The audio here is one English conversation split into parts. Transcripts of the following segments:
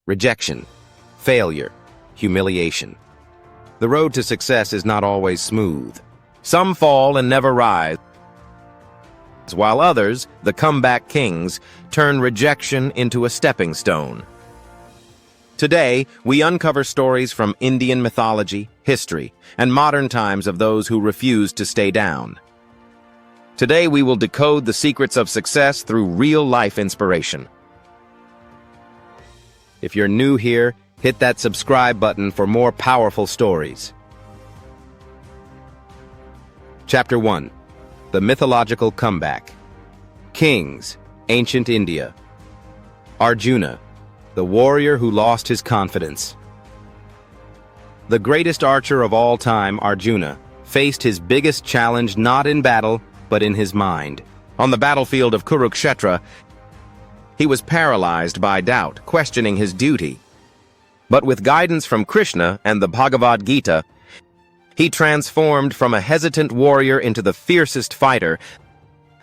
rejection, failure, humiliation. The road to success is not always smooth. Some fall and never rise, while others, the comeback kings, turn rejection into a stepping stone. Today, we uncover stories from Indian mythology, history, and modern times of those who refused to stay down. Today, we will decode the secrets of success through real-life inspiration. If you're new here, hit that subscribe button for more powerful stories. Chapter 1. The Mythological Comeback. Kings, Ancient India. Arjuna, the warrior who lost his confidence. The greatest archer of all time, Arjuna, faced his biggest challenge not in battle, but in his mind. On the battlefield of Kurukshetra, he was paralyzed by doubt, questioning his duty. But with guidance from Krishna and the Bhagavad Gita, he transformed from a hesitant warrior into the fiercest fighter,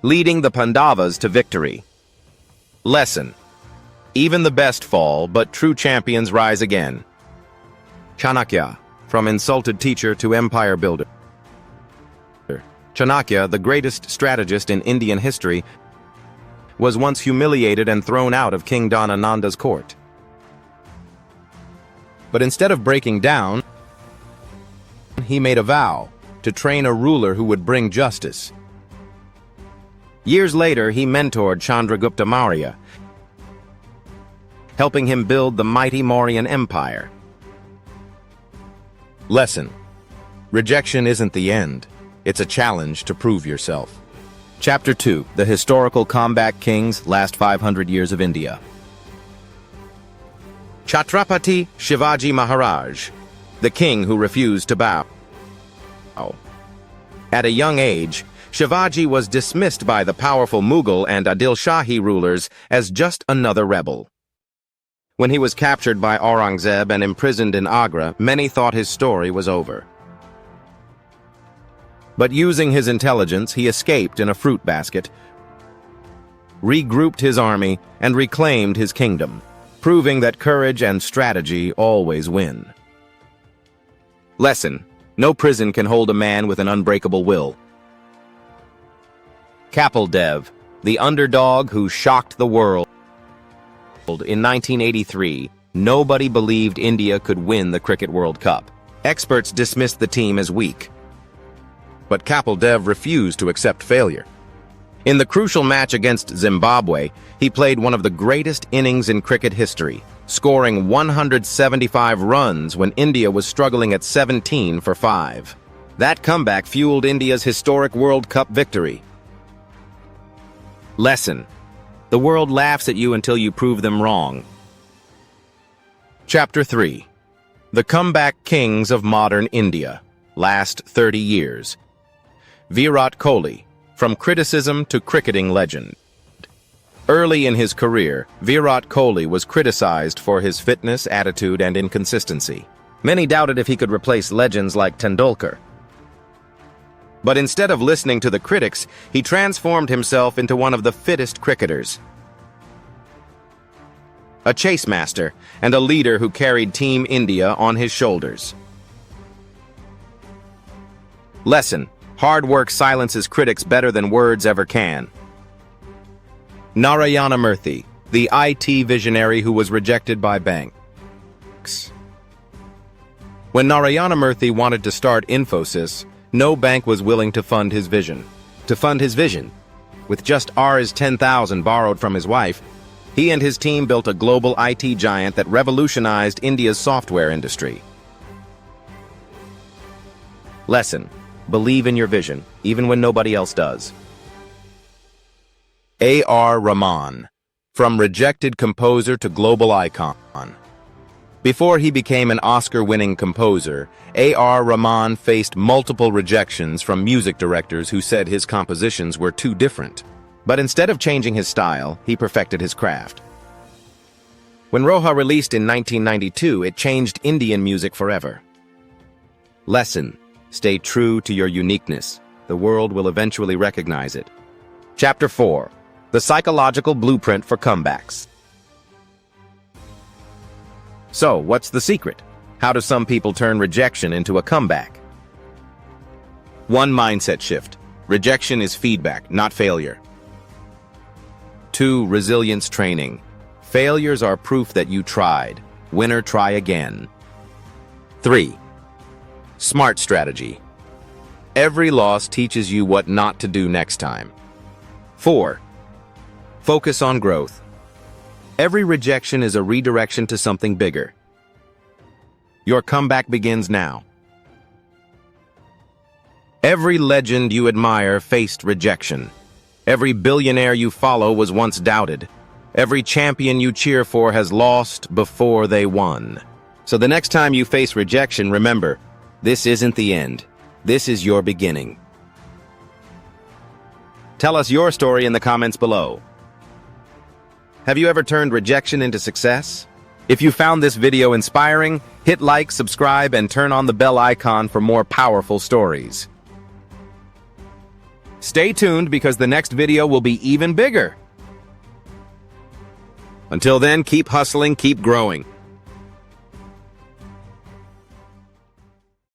leading the Pandavas to victory. Lesson: even the best fall, but true champions rise again. Chanakya, from insulted teacher to empire builder. Chanakya, the greatest strategist in Indian history, was once humiliated and thrown out of King Dhanananda's court. But instead of breaking down, he made a vow to train a ruler who would bring justice. Years later, he mentored Chandragupta Maurya, helping him build the mighty Mauryan Empire. Lesson: rejection isn't the end. It's a challenge to prove yourself. Chapter 2. The Historical Comeback Kings, Last 500 Years of India. Chhatrapati Shivaji Maharaj, the king who refused to bow. At a young age, Shivaji was dismissed by the powerful Mughal and Adil Shahi rulers as just another rebel. When he was captured by Aurangzeb and imprisoned in Agra, many thought his story was over. But using his intelligence, he escaped in a fruit basket, regrouped his army, and reclaimed his kingdom, proving that courage and strategy always win. Lesson: no prison can hold a man with an unbreakable will. Kapil Dev, the underdog who shocked the world. In 1983, nobody believed India could win the Cricket World Cup. Experts dismissed the team as weak. But Kapil Dev refused to accept failure. In the crucial match against Zimbabwe, he played one of the greatest innings in cricket history, scoring 175 runs when India was struggling at 17 for 5. That comeback fueled India's historic World Cup victory. Lesson: the world laughs at you until you prove them wrong. Chapter 3. The Comeback Kings of Modern India, Last 30 Years. Virat Kohli, from criticism to cricketing legend. Early in his career, Virat Kohli was criticized for his fitness, attitude, and inconsistency. Many doubted if he could replace legends like Tendulkar. But instead of listening to the critics, he transformed himself into one of the fittest cricketers. A chase master and a leader who carried Team India on his shoulders. Lesson: hard work silences critics better than words ever can. Narayana Murthy, the IT visionary who was rejected by banks. When Narayana Murthy wanted to start Infosys, no bank was willing to fund his vision. With just Rs 10,000 borrowed from his wife, he and his team built a global IT giant that revolutionized India's software industry. Lesson: believe in your vision, even when nobody else does. A.R. Rahman, from rejected composer to global icon. Before he became an Oscar-winning composer, A.R. Rahman faced multiple rejections from music directors who said his compositions were too different. But instead of changing his style, he perfected his craft. When Roha released in 1992, it changed Indian music forever. Lesson: stay true to your uniqueness. The world will eventually recognize it. Chapter 4. The Psychological Blueprint for Comebacks. So, what's the secret? How do some people turn rejection into a comeback? 1. Mindset shift. Rejection is feedback, not failure. 2. Resilience training. Failures are proof that you tried. Win or try again. 3. Smart strategy. Every loss teaches you what not to do next time. 4. Focus on growth. Every rejection is a redirection to something bigger. Your comeback begins now. Every legend you admire faced rejection. Every billionaire you follow was once doubted. Every champion you cheer for has lost before they won. So the next time you face rejection, remember, this isn't the end. This is your beginning. Tell us your story in the comments below. Have you ever turned rejection into success? If you found this video inspiring, hit like, subscribe, and turn on the bell icon for more powerful stories. Stay tuned because the next video will be even bigger. Until then, keep hustling, keep growing.